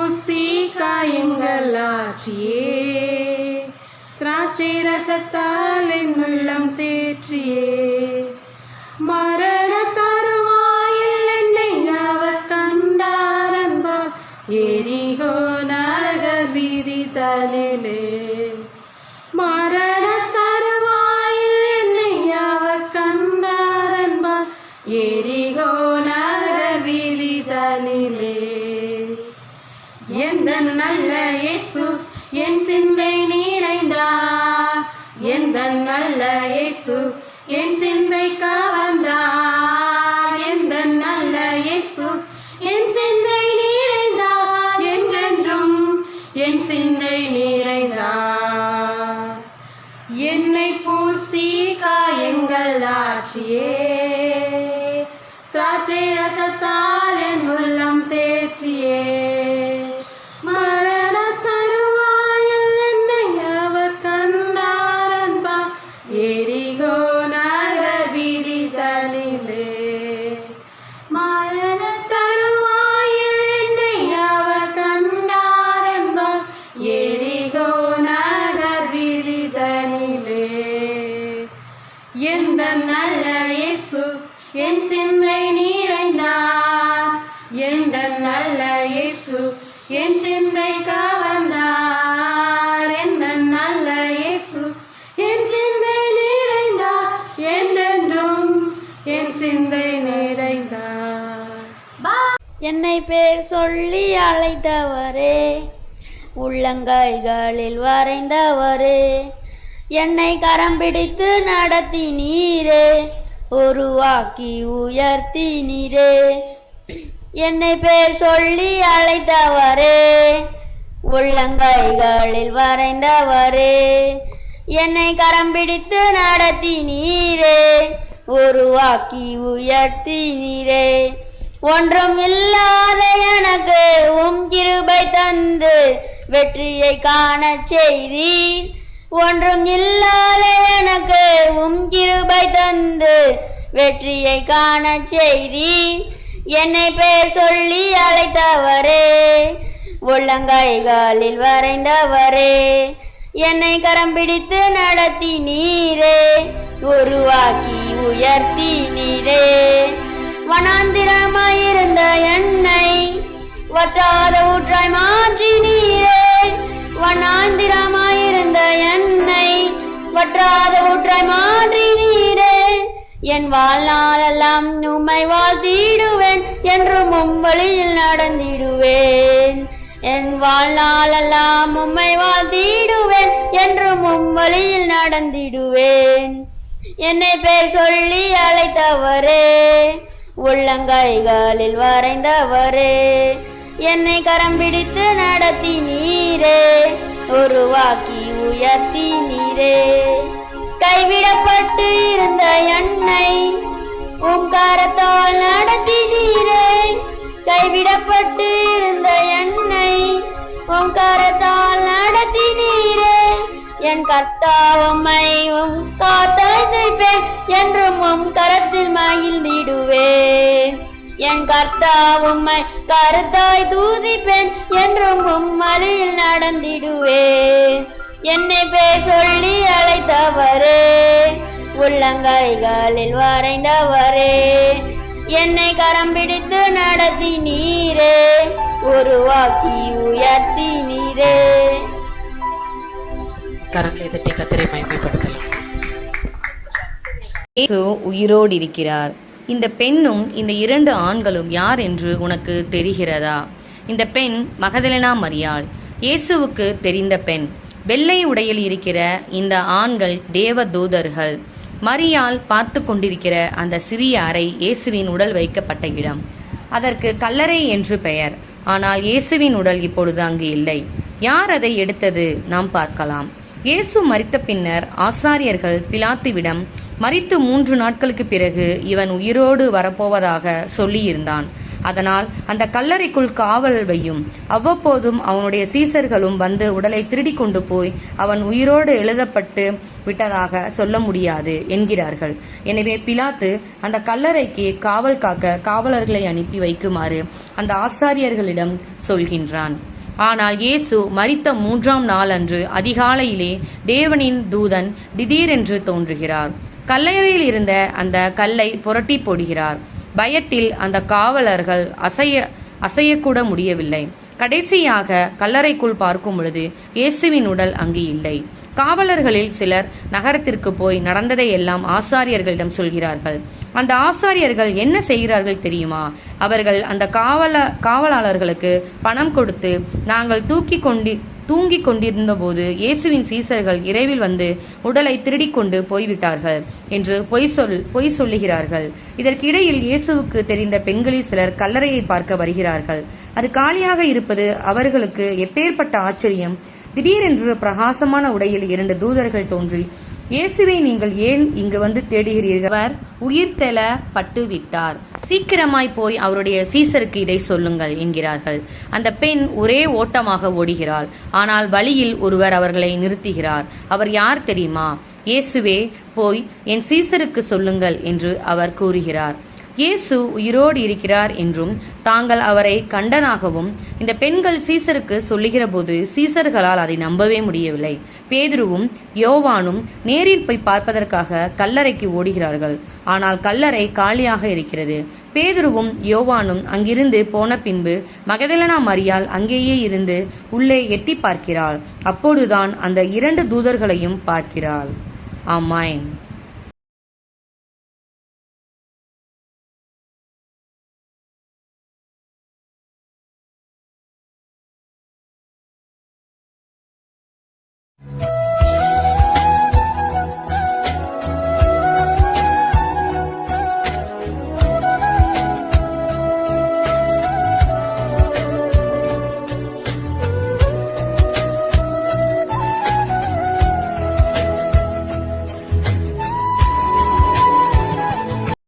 பூசி காயங்கள் ஆற்றியே, திராட்சை ரசத்தால் என் உள்ளம் தேற்றியே, மரண தருவாயில் என்னை அவர் கண்டார் என்பார், எரிகோ நகர் வீதி தலிலே. மரண தருவாயில் என்னை அவர் கண்டார் என்பார், எரிகோ நகர் வீதி தலிலே. எந்த நல்ல இயேசு என் சிந்தை நிறைந்தார், எந்த நல்ல இயேசு என் சிந்தை கவர்ந்தார், எந்த நல்ல இயேசு என் சிந்தை நிறைந்தார், என்றென்றும் என் சிந்தை நிறைந்தார். என்னை பூசி காயங்கள் ஆற்றியே, திராட்சை ரசத்தால் என் உள்ளம் தேற்றியே, மரண தருவாயில் என்னை அவர் கண்டார் என்பார், எரிகோ நகர் வீதி தலிலே. மரண தருவாயில் என்னை அவர் கண்டார் என்பார், எரிகோ நகர் வீதி தலிலே. எந்த நல்ல இயேசு என் சிந்தை நிறைந்தார், எந்த நல்ல இயேசு என் சிந்தை கவர்ந்தார், எந்த நல்ல இயேசு என் சிந்தை நிறைந்தார், என்றென்றும் என் சிந்தை நிறைந்தார். என்னை பேர் சொல்லி அழைத்தவரே, உள்ளங்கைகளில் வரைந்தவரே, என்னை கரம் பிடித்து நடத்தினீரே, உருவாக்கி உயர்த்தினீரே. என்னை பேர் சொல்லி அழைத்தவரே, உள்ளங்கைகளில் வரைந்தவரே, என்னை கரம் பிடித்து நடத்தினீரே, உருவாக்கி உயர்த்தினீரே. ஒன்றும் இல்லாத எனக்கு கிருபை தந்து வெற்றியை காண செய்தீர், ஒன்றும் இல்லாத எனக்கு கிருபை தந்து வெற்றியை காண செய்தீர். என்னை பேர் சொல்லி அழைத்தவரே, உள்ளங்கைகளில் வரைந்தவரே, என்னை கரம் பிடித்து நடத்தினீரே, உருவாக்கி உயர்த்தினீரே. வனாந்திரமாயிருந்த என்னை வற்றாத ஊற்றாய் மாற்றினீரே, வனாந்திரமாயிருந்த என்னை வற்றாத ஊற்றாய் மாற்றினீரே. என் வாழ்நாளெல்லாம் உம்மை வாழ்த்திடுவேன், என்றும் உம் வழியில் நடந்திடுவேன். என் வாழ்நாளெல்லாம் உம்மை வாழ்த்திடுவேன், என்றும் உம் வழியில் நடந்திடுவேன். என்னை பேர் சொல்லி அழைத்தவரே, உள்ளங்கைகளில் வரைந்தவரே, என்னை கரம் பிடித்து நடத்தினீரே, உருவாக்கி உயர்த்தினீரே. கைவிடப்பட்டு இருந்த என்னை உம் கரத்தால் நடத்தினீரே, கைவிடப்பட்டு இருந்த என்னை உம் கரத்தால் நடத்தினீரே. என் கர்த்தா உம்மை உம் காத்தாய் தைப்பேன், என்றும் உம் கரத்தில் மகிழ்ந்திடுவேன். என் கர்த்தா உம்மை கருத்தாய் தூதிப்பேன், என்றும் உம் வழியில் நடந்திடுவேன். என்னை பேர் சொல்லி அழைத்தவரே, உள்ளங்கைகளில் வரைந்தவரே, என்னை கரம் பிடித்து நடத்தினீரே, உருவாக்கி உயர்த்தினீரே. கரங்களை தட்டி கர்த்தரை மகிமைப்படுத்தலாம். இயேசு உயிரோடு இருக்கிறார். இந்த பெண்ணும் இந்த 2 ஆண்களும் யார் என்று உனக்கு தெரிகிறதா? இந்த பெண் மகதலேனா மரியாள், இயேசுவுக்கு தெரிந்த பெண். வெள்ளை உடையில் இருக்கிற இந்த ஆண்கள் தேவதூதர்கள். மரியாள் பார்த்து கொண்டிருக்கிற அந்த சிறிய அறை இயேசுவின் உடல் வைக்கப்பட்ட இடம். அதற்கு கல்லறை என்று பெயர். ஆனால் இயேசுவின் உடல் இப்பொழுது அங்கு இல்லை. யார் அதை எடுத்தது? நாம் பார்க்கலாம். இயேசு மரித்த பின்னர் ஆசாரியர்கள் பிலாத்துவிடம், மரித்து 3 நாட்களுக்கு பிறகு இவன் உயிரோடு வரப்போவதாக சொல்லியிருந்தான். அதனால் அந்த கல்லறைக்குள் காவல் வையும், அவ்வப்போதும் அவனுடைய சீசர்களும் வந்து உடலை திருடி கொண்டு போய் அவன் உயிரோடு எழுதப்பட்டு விட்டதாக சொல்ல முடியாது என்கிறார்கள். எனவே பிலாத்து அந்த கல்லறைக்கு காவல் காக்க காவலர்களை அனுப்பி வைக்குமாறு அந்த ஆசாரியர்களிடம் சொல்கின்றான். ஆனால் இயேசு மரித்த 3ஆம் நாள் அன்று அதிகாலையிலே தேவனின் தூதன் திடீரென்று தோன்றுகிறார். கல்லறையில் இருந்த அந்த கல்லை புரட்டி போடுகிறார். பயத்தில் அந்த காவலர்கள் அசையக்கூட முடியவில்லை. கடைசியாக கல்லறைக்குள் பார்க்கும் பொழுது இயேசுவின் உடல் அங்கு இல்லை. காவலர்களில் சிலர் நகரத்திற்கு போய் நடந்ததை எல்லாம் ஆசாரியர்களிடம் சொல்கிறார்கள். அந்த ஆசாரியர்கள் என்ன செய்கிறார்கள் தெரியுமா? அவர்கள் அந்த காவலாளர்களுக்கு பணம் கொடுத்து, நாங்கள் தூங்கிக் கொண்டிருந்த போது இயேசுவின் சீசர்கள் இரவில் வந்து உடலை திருடிக்கொண்டு போய்விட்டார்கள் என்று பொய் சொல்லுகிறார்கள். இதற்கிடையில் இயேசுவுக்கு தெரிந்த பெண்களில் சிலர் கல்லறையை பார்க்க வருகிறார்கள். அது காலியாக இருப்பது அவர்களுக்கு எப்பேற்பட்ட ஆச்சரியம்! திடீரென்று பிரகாசமான உடையில் 2 தூதர்கள் தோன்றி, இயேசுவை நீங்கள் ஏன் இங்கு வந்து தேடுகிறீர்கள்? அவர் உயிர்த்தெழ பட்டு விட்டார். சீக்கிரமாய் போய் அவருடைய சீசருக்கு இதை சொல்லுங்கள் என்கிறார்கள். அந்த பெண் ஒரே ஓட்டமாக ஓடுகிறாள். ஆனால் வழியில் ஒருவர் அவர்களை நிறுத்துகிறார். அவர் யார் தெரியுமா? இயேசுவே, போய் என் சீசருக்கு சொல்லுங்கள் என்று அவர் கூறுகிறார். இயேசு உயிரோடு இருக்கிறார் என்றும் தாங்கள் அவரை கண்டனாகவும் இந்த பெண்கள் சீசருக்கு சொல்லுகிற போது சீசர்களால் அதை நம்பவே முடியவில்லை. பேதுருவும் யோவானும் நேரில் போய் பார்ப்பதற்காக கல்லறைக்கு ஓடுகிறார்கள். ஆனால் கல்லறை காலியாக இருக்கிறது. பேதுருவும் யோவானும் அங்கிருந்து போன பின்பு மகதலேனா மரியாள் அங்கேயே இருந்து உள்ளே எட்டி பார்க்கிறாள். அப்பொழுதுதான் அந்த 2 தூதர்களையும் பார்க்கிறாள். ஆமென்.